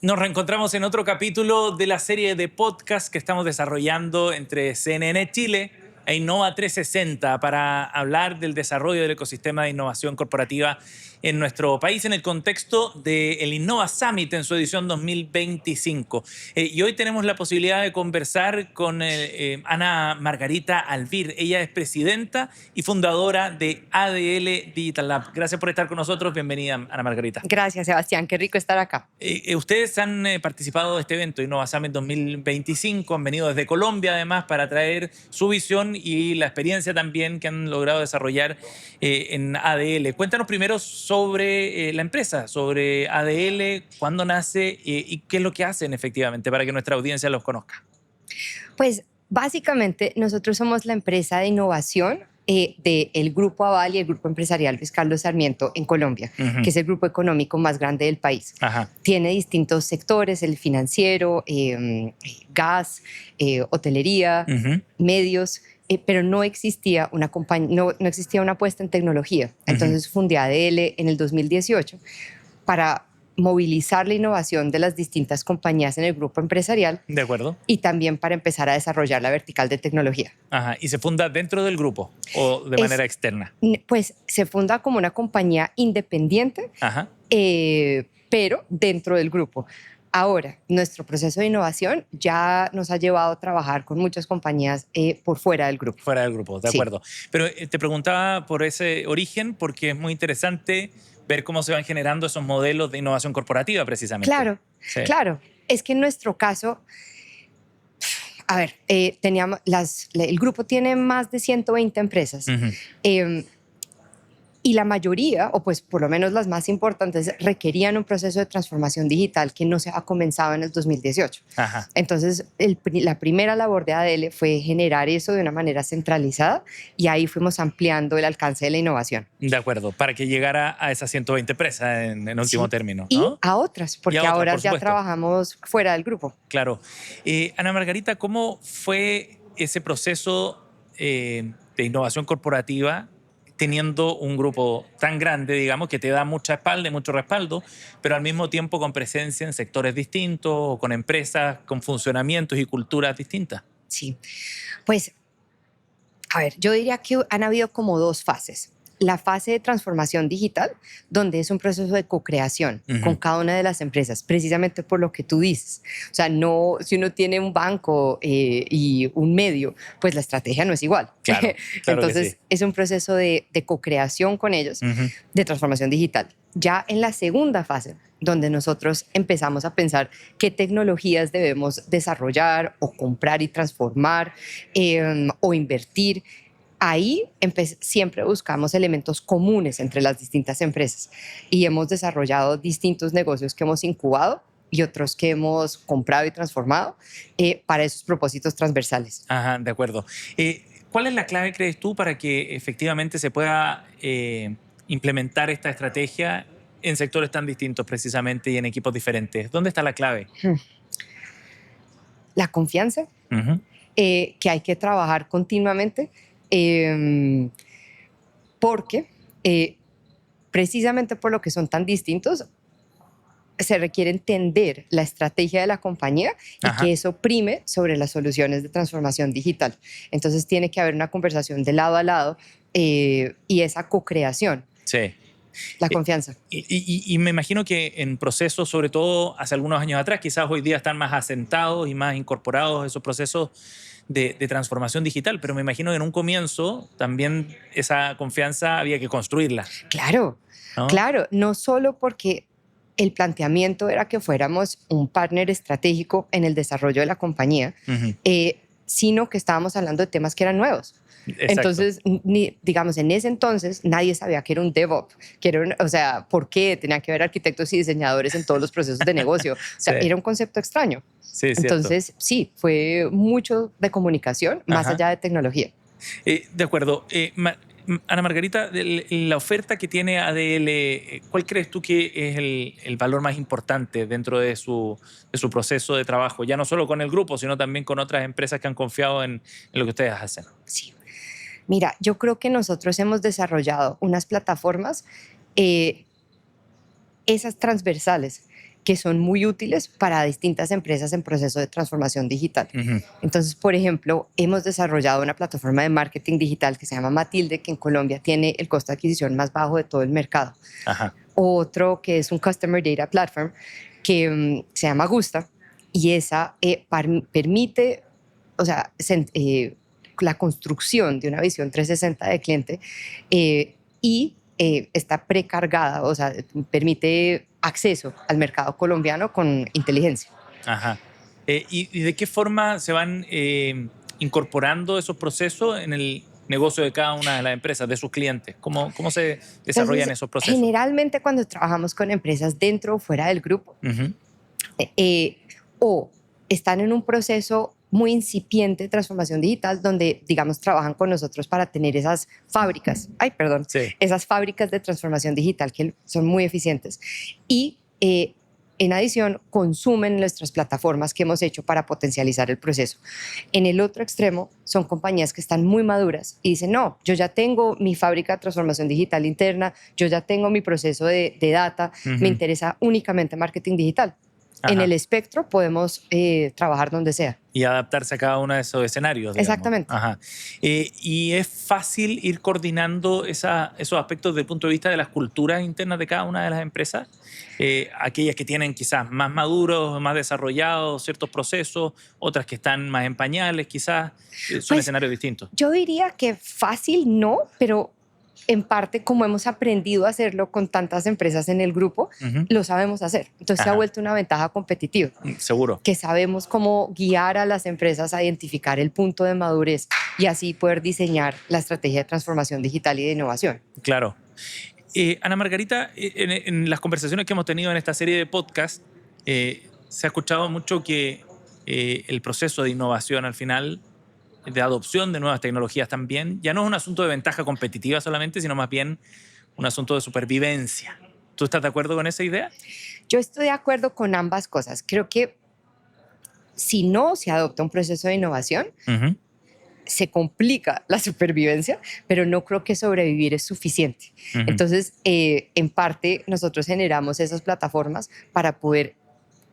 Nos reencontramos en otro capítulo de la serie de podcast que estamos desarrollando entre CNN Chile e Innova 360 para hablar del desarrollo del ecosistema de innovación corporativa en nuestro país en el contexto del Innova Summit en su edición 2025. Y hoy tenemos la posibilidad de conversar con Ana Margarita Alvir. Ella es presidenta y fundadora de ADL Digital Lab. Gracias por estar con nosotros. Bienvenida, Ana Margarita. Gracias, Sebastián. Qué rico estar acá. Ustedes han participado de este evento, Innova Summit 2025, han venido desde Colombia además para traer su visión y la experiencia también que han logrado desarrollar en ADL. Cuéntanos primero sobre la empresa, sobre ADL, cuándo nace y qué es lo que hacen efectivamente para que nuestra audiencia los conozca. Pues básicamente nosotros somos la empresa de innovación del Grupo Aval y el Grupo Empresarial Luis Carlos Sarmiento en Colombia, que es el grupo económico más grande del país. Ajá. Tiene distintos sectores, el financiero, gas, hotelería, medios, pero no existía una no existía una apuesta en tecnología. Entonces fundé ADL en el 2018 para movilizar la innovación de las distintas compañías en el grupo empresarial. De acuerdo. Y también para empezar a desarrollar la vertical de tecnología. Ajá. ¿Y se funda dentro del grupo o de manera externa? Pues se funda como una compañía independiente, Ajá. Pero dentro del grupo. Ahora, nuestro proceso de innovación ya nos ha llevado a trabajar con muchas compañías por fuera del grupo. Fuera del grupo, de acuerdo. Pero te preguntaba por ese origen porque es muy interesante ver cómo se van generando esos modelos de innovación corporativa precisamente. Claro, sí. Claro. Es que en nuestro caso, a ver, teníamos el grupo tiene más de 120 empresas. Y la mayoría, o pues por lo menos las más importantes, requerían un proceso de transformación digital que no se ha comenzado en el 2018. Ajá. Entonces, la primera labor de ADL fue generar eso de una manera centralizada y ahí fuimos ampliando el alcance de la innovación. De acuerdo, para que llegara a esas 120 empresas en último término, ¿no? Y a otras, porque ahora ya trabajamos fuera del grupo. Claro. Ana Margarita, ¿cómo fue ese proceso de innovación corporativa teniendo un grupo tan grande, digamos, que te da mucha espalda y mucho respaldo, pero al mismo tiempo con presencia en sectores distintos o con empresas con funcionamientos y culturas distintas? Sí, pues, a ver, yo diría que han habido como dos fases. La fase de transformación digital, donde es un proceso de co-creación con cada una de las empresas, precisamente por lo que tú dices. O sea, no, si uno tiene un banco y un medio, pues la estrategia no es igual. Claro, claro. Entonces, sí. Es un proceso de co-creación con ellos, de transformación digital. Ya en la segunda fase, donde nosotros empezamos a pensar qué tecnologías debemos desarrollar o comprar y transformar o invertir, ahí siempre buscamos elementos comunes entre las distintas empresas y hemos desarrollado distintos negocios que hemos incubado y otros que hemos comprado y transformado para esos propósitos transversales. Ajá, de acuerdo. ¿Cuál es la clave, crees tú, para que efectivamente se pueda implementar esta estrategia en sectores tan distintos precisamente y en equipos diferentes? ¿Dónde está la clave? La confianza, que hay que trabajar continuamente. Porque precisamente por lo que son tan distintos, se requiere entender la estrategia de la compañía y que eso prime sobre las soluciones de transformación digital. Entonces tiene que haber una conversación de lado a lado y esa co-creación. Sí. La confianza. Y me imagino que en procesos, sobre todo hace algunos años atrás, quizás hoy día están más asentados y más incorporados esos procesos de transformación digital, pero me imagino que en un comienzo también esa confianza había que construirla. Claro, ¿no? Claro, no solo porque el planteamiento era que fuéramos un partner estratégico en el desarrollo de la compañía, sino que estábamos hablando de temas que eran nuevos. Exacto. Entonces, digamos, en ese entonces nadie sabía que era un DevOps, o sea, ¿por qué tenían que haber arquitectos y diseñadores en todos los procesos de negocio? O sea, era un concepto extraño. Sí, entonces, cierto. Sí, fue mucho de comunicación más allá de tecnología. De acuerdo. Ana Margarita, la oferta que tiene ADL, ¿cuál crees tú que es el valor más importante dentro de su proceso de trabajo? Ya no solo con el grupo, sino también con otras empresas que han confiado en lo que ustedes hacen. Sí. Mira, yo creo que nosotros hemos desarrollado unas plataformas, esas transversales, que son muy útiles para distintas empresas en proceso de transformación digital. Entonces, por ejemplo, hemos desarrollado una plataforma de marketing digital que se llama Matilde, que en Colombia tiene el costo de adquisición más bajo de todo el mercado. Ajá. Otro que es un Customer Data Platform que se llama Gusta, y esa permite, o sea, la construcción de una visión 360 de cliente y está precargada, o sea, permite acceso al mercado colombiano con inteligencia. Ajá. ¿Y de qué forma se van incorporando esos procesos en el negocio de cada una de las empresas, de sus clientes? ¿Cómo se desarrollan Entonces, esos procesos? generalmente cuando trabajamos con empresas dentro o fuera del grupo, o están en un proceso muy incipiente de transformación digital donde, digamos, trabajan con nosotros para tener esas fábricas, Sí. esas fábricas de transformación digital que son muy eficientes. Y en adición, consumen nuestras plataformas que hemos hecho para potencializar el proceso. En el otro extremo, son compañías que están muy maduras y dicen, no, yo ya tengo mi fábrica de transformación digital interna, yo ya tengo mi proceso de data, me interesa únicamente marketing digital. En Ajá. el espectro podemos trabajar donde sea. Y adaptarse a cada uno de esos escenarios, digamos. Exactamente. Ajá. ¿Y es fácil ir coordinando esos aspectos desde el punto de vista de las culturas internas de cada una de las empresas? Aquellas que tienen quizás más maduros, más desarrollados ciertos procesos, otras que están más en pañales, quizás, son Pues, escenarios distintos. Yo diría que fácil no, pero en parte como hemos aprendido a hacerlo con tantas empresas en el grupo, Ujú. lo sabemos hacer. Entonces se ha Ajá. vuelto una ventaja competitiva, Seguro. que sabemos cómo guiar a las empresas a identificar el punto de madurez y así poder diseñar la estrategia de transformación digital y de innovación. Claro. Ana Margarita, en las conversaciones que hemos tenido en esta serie de podcast, se ha escuchado mucho que el proceso de innovación al final, de adopción de nuevas tecnologías también, ya no es un asunto de ventaja competitiva solamente, sino más bien un asunto de supervivencia. ¿Tú estás de acuerdo con esa idea? Yo estoy de acuerdo con ambas cosas. Creo que si no se adopta un proceso de innovación, Ujú. se complica la supervivencia, pero no creo que sobrevivir es suficiente. Ujú. Entonces, en parte, nosotros generamos esas plataformas para poder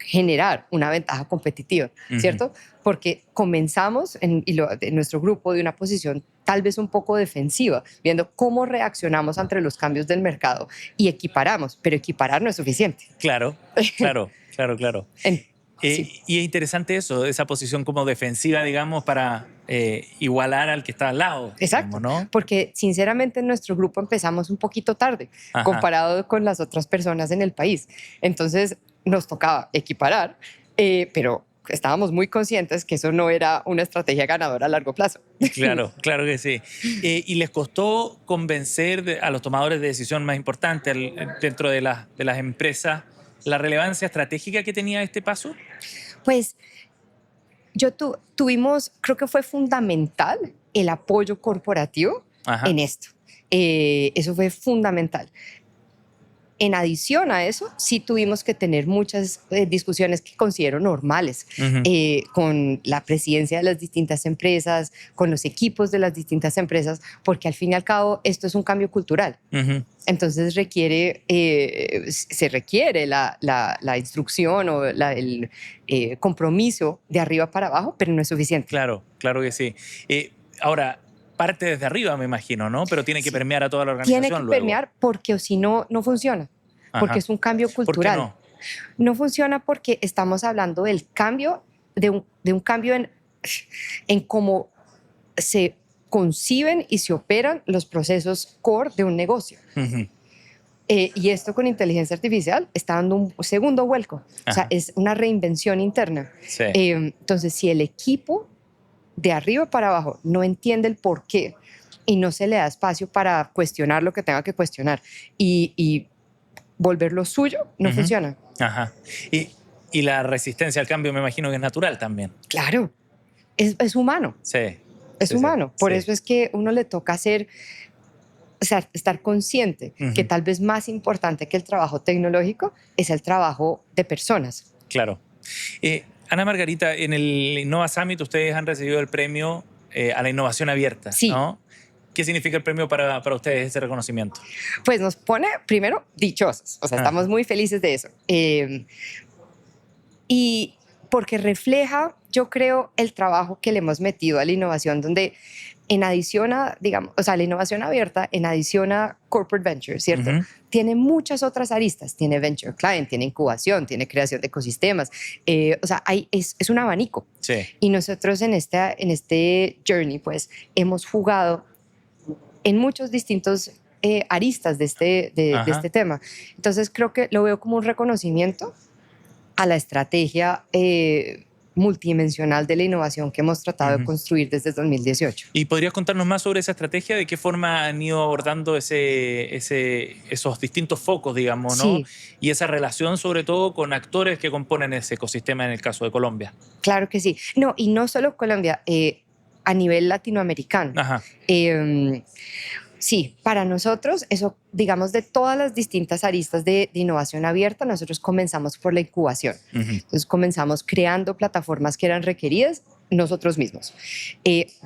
generar una ventaja competitiva, Ujú. ¿cierto? Porque comenzamos en nuestro grupo de una posición tal vez un poco defensiva, viendo cómo reaccionamos ante los cambios del mercado y equiparamos, pero equiparar no es suficiente. Claro, claro, claro, claro. Sí. Y es interesante eso, esa posición como defensiva, digamos, para igualar al que está al lado, Exacto, digamos, ¿no? porque sinceramente en nuestro grupo empezamos un poquito tarde Ajá. comparado con las otras personas en el país. Entonces nos tocaba equiparar, pero estábamos muy conscientes que eso no era una estrategia ganadora a largo plazo. Claro, claro que sí. ¿Y les costó convencer a los tomadores de decisión más importantes dentro de las empresas la relevancia estratégica que tenía este paso? Pues tuvimos, creo que fue fundamental el apoyo corporativo Ajá. en esto. Eso fue fundamental. En adición a eso, sí tuvimos que tener muchas discusiones que considero normales Ujú. con la presidencia de las distintas empresas, con los equipos de las distintas empresas, porque al fin y al cabo esto es un cambio cultural. Ujú. Entonces se requiere la instrucción o el compromiso de arriba para abajo, pero no es suficiente. Claro, claro que sí. Ahora, parte desde arriba, me imagino, ¿no? Pero tiene que Sí. permear a toda la Tiene que organización luego. permear porque o si no, no funciona, porque Ajá. es un cambio ¿Por qué cultural. no? No funciona porque estamos hablando del cambio, de un cambio en cómo se conciben y se operan los procesos core de un negocio. Ujú. Y esto con inteligencia artificial está dando un segundo vuelco. O sea, Ajá. es una reinvención interna. Sí. Entonces, si el equipo de arriba para abajo no entiende el por qué y no se le da espacio para cuestionar lo que tenga que cuestionar y volverlo suyo, no Ujú. funciona. Ajá. Y la resistencia al cambio me imagino que es natural también. Claro, es humano. Sí. Es Sí, sí, humano. Por sí. eso es que uno le toca o sea, estar consciente que Ujú. tal vez más importante que el trabajo tecnológico es el trabajo de personas. Claro. Ana Margarita, en el Innova Summit ustedes han recibido el premio a la innovación abierta, Sí, ¿no? ¿Qué significa el premio para ustedes, ese reconocimiento? Pues nos pone, primero, dichosos. O sea, estamos muy felices de eso. Y porque refleja, yo creo, el trabajo que le hemos metido a la innovación, donde en adición a, digamos, o sea, la innovación abierta, en adición a corporate venture, ¿cierto? Tiene muchas otras aristas. Tiene venture client, tiene incubación, tiene creación de ecosistemas. O sea, es un abanico. Sí. Y nosotros en este journey, pues, hemos jugado en muchos distintos aristas de este tema. Entonces, creo que lo veo como un reconocimiento a la estrategia multidimensional de la innovación que hemos tratado de construir desde 2018. ¿Y podrías contarnos más sobre esa estrategia? ¿De qué forma han ido abordando esos distintos focos, digamos, ¿no? Sí. Y esa relación, sobre todo, con actores que componen ese ecosistema en el caso de Colombia. Claro que sí. No, y no solo Colombia, a nivel latinoamericano. Sí, para nosotros, eso, digamos, de todas las distintas aristas de innovación abierta, nosotros comenzamos por la incubación. Entonces, comenzamos creando plataformas que eran requeridas nosotros mismos.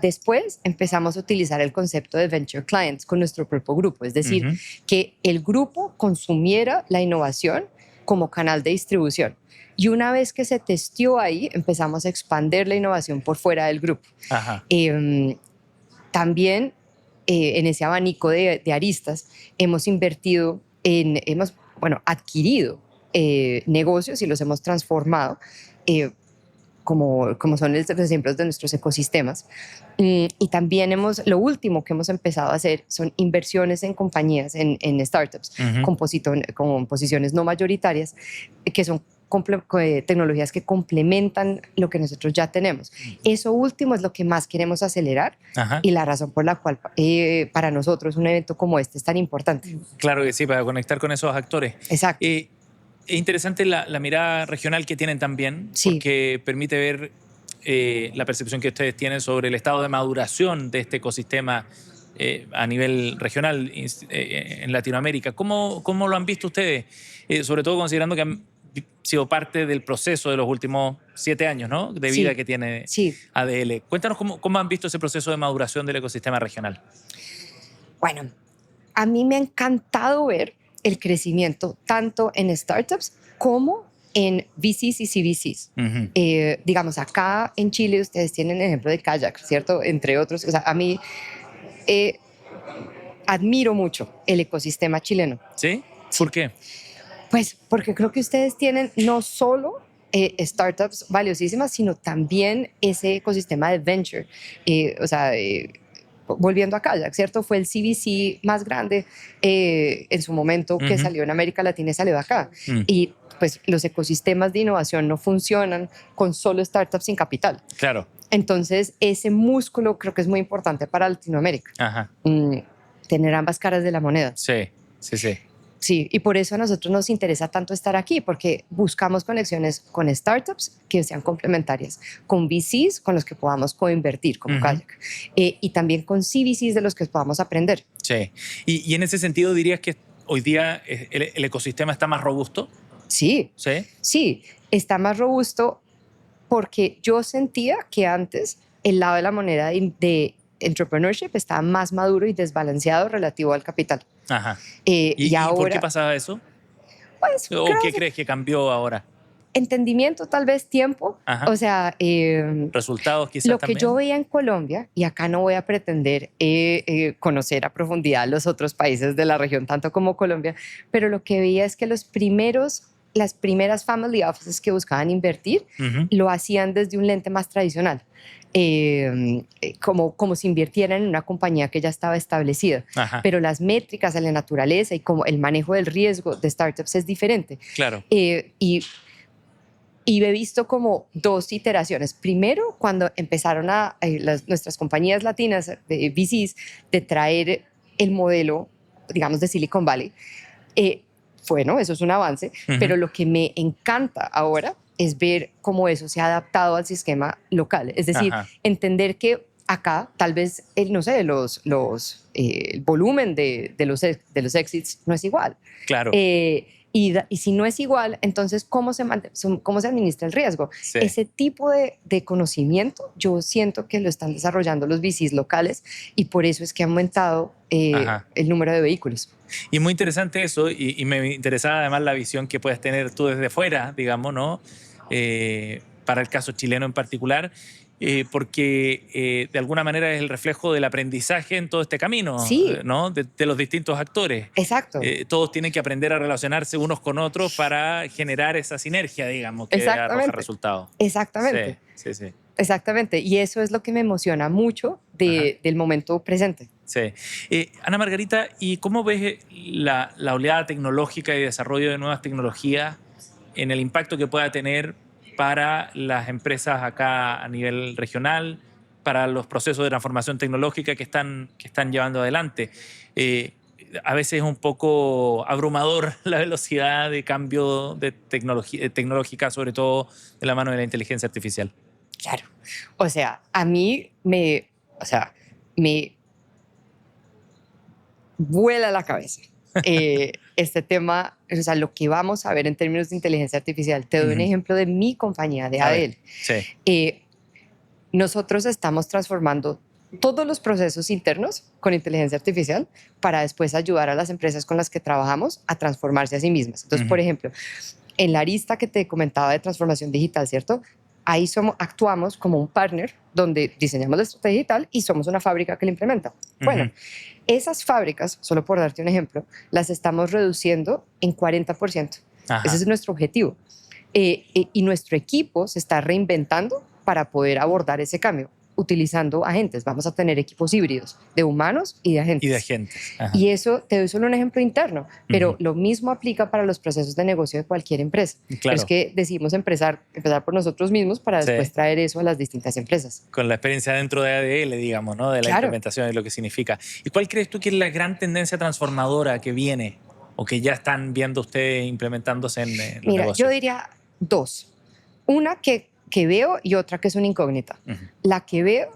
Después empezamos a utilizar el concepto de venture clients con nuestro propio grupo, es decir, que el grupo consumiera la innovación como canal de distribución. Y una vez que se testeó ahí, empezamos a expandir la innovación por fuera del grupo. También en ese abanico de aristas hemos invertido, hemos adquirido negocios y los hemos transformado como son los ejemplos de nuestros ecosistemas. Y también lo último que hemos empezado a hacer son inversiones en compañías, en startups, con posiciones no mayoritarias, que son tecnologías que complementan lo que nosotros ya tenemos. Eso último es lo que más queremos acelerar y la razón por la cual para nosotros un evento como este es tan importante. Claro que sí, para conectar con esos actores. Exacto. Es interesante la mirada regional que tienen también, porque permite ver la percepción que ustedes tienen sobre el estado de maduración de este ecosistema a nivel regional en Latinoamérica. ¿Cómo lo han visto ustedes? Sobre todo considerando que han sido parte del proceso de los últimos 7 años, ¿no? De vida que tiene ADL. Cuéntanos cómo han visto ese proceso de maduración del ecosistema regional. Bueno, a mí me ha encantado ver el crecimiento tanto en startups como en VCs y CVCs. Digamos, acá en Chile ustedes tienen el ejemplo de Kayak, ¿cierto? Entre otros. O sea, a mí admiro mucho el ecosistema chileno. ¿Sí? ¿Por qué? Pues porque creo que ustedes tienen no solo startups valiosísimas, sino también ese ecosistema de venture. Volviendo a Kayak, ¿cierto? Fue el CVC más grande en su momento que salió en América Latina y salió de acá. Y pues los ecosistemas de innovación no funcionan con solo startups sin capital. Claro. Entonces, ese músculo creo que es muy importante para Latinoamérica. Tener ambas caras de la moneda. Sí. Sí, y por eso a nosotros nos interesa tanto estar aquí, porque buscamos conexiones con startups que sean complementarias, con VCs con los que podamos coinvertir, como Kayak, y también con CVCs de los que podamos aprender. Sí, y en ese sentido dirías que hoy día el ecosistema está más robusto. Sí, está más robusto porque yo sentía que antes el lado de la moneda de entrepreneurship estaba más maduro y desbalanceado relativo al capital. ¿Y ahora, por qué pasaba eso? Pues, ¿O qué crees que cambió ahora? Entendimiento, tal vez tiempo. O sea, resultados quizás lo también. Que yo veía en Colombia, y acá no voy a pretender conocer a profundidad los otros países de la región, tanto como Colombia, pero lo que veía es que las primeras family offices que buscaban invertir lo hacían desde un lente más tradicional. Como si invirtieran en una compañía que ya estaba establecida. Pero las métricas de la naturaleza y como el manejo del riesgo de startups es diferente. Claro. Y he visto como 2 iteraciones. Primero, cuando empezaron nuestras compañías latinas de VCs de traer el modelo, digamos, de Silicon Valley. Bueno, eso es un avance, pero lo que me encanta ahora es ver cómo eso se ha adaptado al sistema local. Es decir, entender que acá tal vez, no sé, el volumen de los exits no es igual. Claro. Y si no es igual, entonces, ¿cómo se administra el riesgo? Sí. Ese tipo de conocimiento yo siento que lo están desarrollando los VCs locales y por eso es que ha aumentado el número de vehículos. Y muy interesante eso, y me interesaba además la visión que puedes tener tú desde fuera, digamos, ¿no? Para el caso chileno en particular, porque de alguna manera es el reflejo del aprendizaje en todo este camino, Sí. ¿no? De los distintos actores. Exacto. Todos tienen que aprender a relacionarse unos con otros para generar esa sinergia, digamos, que arroja resultados. Exactamente. Sí. Exactamente. Y eso es lo que me emociona mucho del momento presente. Sí. Ana Margarita, ¿y cómo ves la oleada tecnológica y desarrollo de nuevas tecnologías en el impacto que pueda tener para las empresas acá a nivel regional, para los procesos de transformación tecnológica que están llevando adelante? A veces es un poco abrumador la velocidad de cambio de tecnológica, sobre todo de la mano de la inteligencia artificial. Claro. O sea, a mí me vuela la cabeza este tema, o sea, lo que vamos a ver en términos de inteligencia artificial. Te doy un ejemplo de mi compañía, de ADL. Sí. Nosotros estamos transformando todos los procesos internos con inteligencia artificial para después ayudar a las empresas con las que trabajamos a transformarse a sí mismas. Entonces, por ejemplo, en la arista que te comentaba de transformación digital, ¿cierto? Ahí actuamos como un partner donde diseñamos la estrategia digital y somos una fábrica que la implementa. Bueno, esas fábricas, solo por darte un ejemplo, las estamos reduciendo en 40%. Ese es nuestro objetivo. Y nuestro equipo se está reinventando para poder abordar ese cambio, utilizando agentes. Vamos a tener equipos híbridos de humanos y de agentes. Y eso, te doy solo un ejemplo interno, pero lo mismo aplica para los procesos de negocio de cualquier empresa. Claro. Pero es que decidimos empezar por nosotros mismos para después traer eso a las distintas empresas. Con la experiencia dentro de ADL, digamos, ¿no? De la implementación y lo que significa. ¿Y cuál crees tú que es la gran tendencia transformadora que viene o que ya están viendo ustedes implementándose en los negocios? Yo diría dos. Una que veo y otra que es una incógnita. La que veo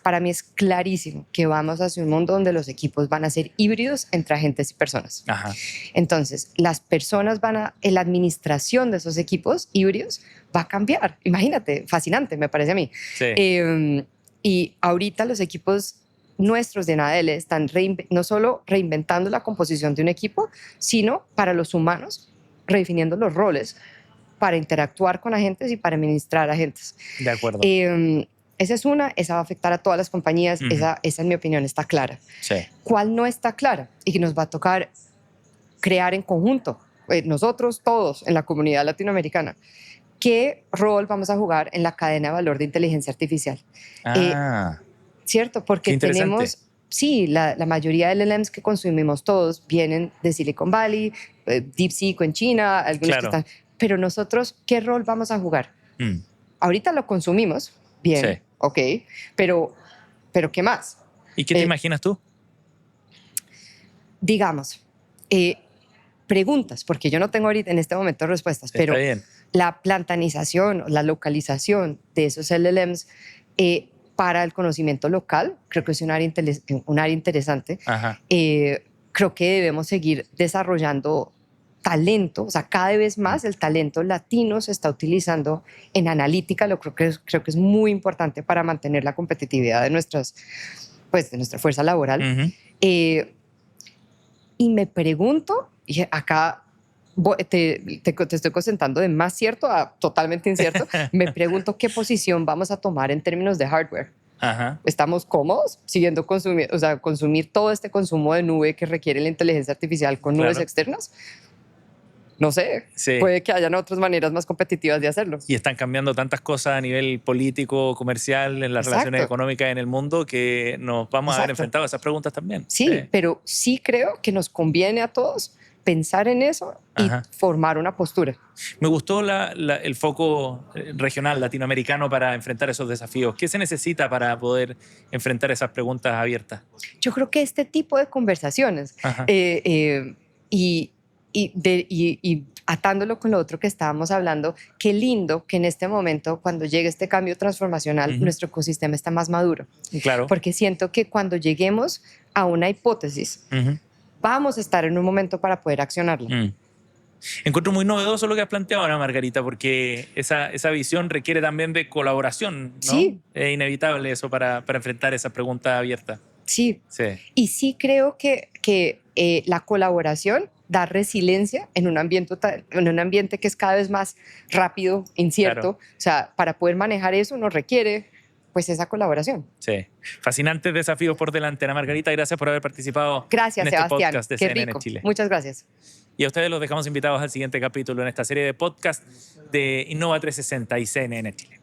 para mí es clarísimo que vamos hacia un mundo donde los equipos van a ser híbridos entre agentes y personas. Entonces, las personas la administración de esos equipos híbridos va a cambiar. Imagínate, fascinante, me parece a mí. Sí. Y ahorita los equipos nuestros de ADL están no solo reinventando la composición de un equipo, sino para los humanos, redefiniendo los roles para interactuar con agentes y para administrar agentes. De acuerdo. Esa es una, esa va a afectar a todas las compañías, esa en mi opinión está clara. Sí. ¿Cuál no está clara? Y que nos va a tocar crear en conjunto, nosotros todos en la comunidad latinoamericana, ¿qué rol vamos a jugar en la cadena de valor de inteligencia artificial? ¿Cierto? Porque tenemos... Sí, la mayoría de LLMs que consumimos todos vienen de Silicon Valley, DeepSeek en China, algunos que están... Pero nosotros, ¿qué rol vamos a jugar? Ahorita lo consumimos, bien, ok, pero ¿qué más? ¿Y qué te imaginas tú? Digamos, preguntas, porque yo no tengo ahorita en este momento respuestas, pero la plantanización, la localización de esos LLMs para el conocimiento local, creo que es un área interesante. Creo que debemos seguir desarrollando talento, o sea, cada vez más el talento latino se está utilizando en analítica, creo que es muy importante para mantener la competitividad de nuestra fuerza laboral. Y me pregunto, y acá te estoy concentrando de más cierto a totalmente incierto, me pregunto qué posición vamos a tomar en términos de hardware. ¿Estamos cómodos siguiendo consumir todo este consumo de nube que requiere la inteligencia artificial con nubes externas? No sé, puede que hayan otras maneras más competitivas de hacerlo. Y están cambiando tantas cosas a nivel político, comercial, en las relaciones económicas en el mundo, que nos vamos a ver enfrentados a esas preguntas también. Sí, pero sí creo que nos conviene a todos pensar en eso y formar una postura. Me gustó el foco regional y para enfrentar esos desafíos. ¿Qué se necesita para poder enfrentar esas preguntas abiertas? Yo creo que este tipo de conversaciones y atándolo con lo otro que estábamos hablando, qué lindo que en este momento, cuando llegue este cambio transformacional, nuestro ecosistema está más maduro. Claro. Porque siento que cuando lleguemos a una hipótesis, vamos a estar en un momento para poder accionarla. Encuentro muy novedoso lo que has planteado ahora, Margarita, porque esa visión requiere también de colaboración, ¿no? Sí. Es inevitable eso para enfrentar esa pregunta abierta. Sí. Sí. Y sí creo que la colaboración da resiliencia en un ambiente que es cada vez más rápido, incierto. Claro. O sea, para poder manejar eso nos requiere pues esa colaboración. Sí. Fascinantes desafíos por delante. Ana Margarita, gracias por haber participado Gracias, en este Sebastián. podcast de Qué CNN rico. Chile. Muchas gracias. Y a ustedes los dejamos invitados al siguiente capítulo en esta serie de podcast de Innova 360 y CNN Chile.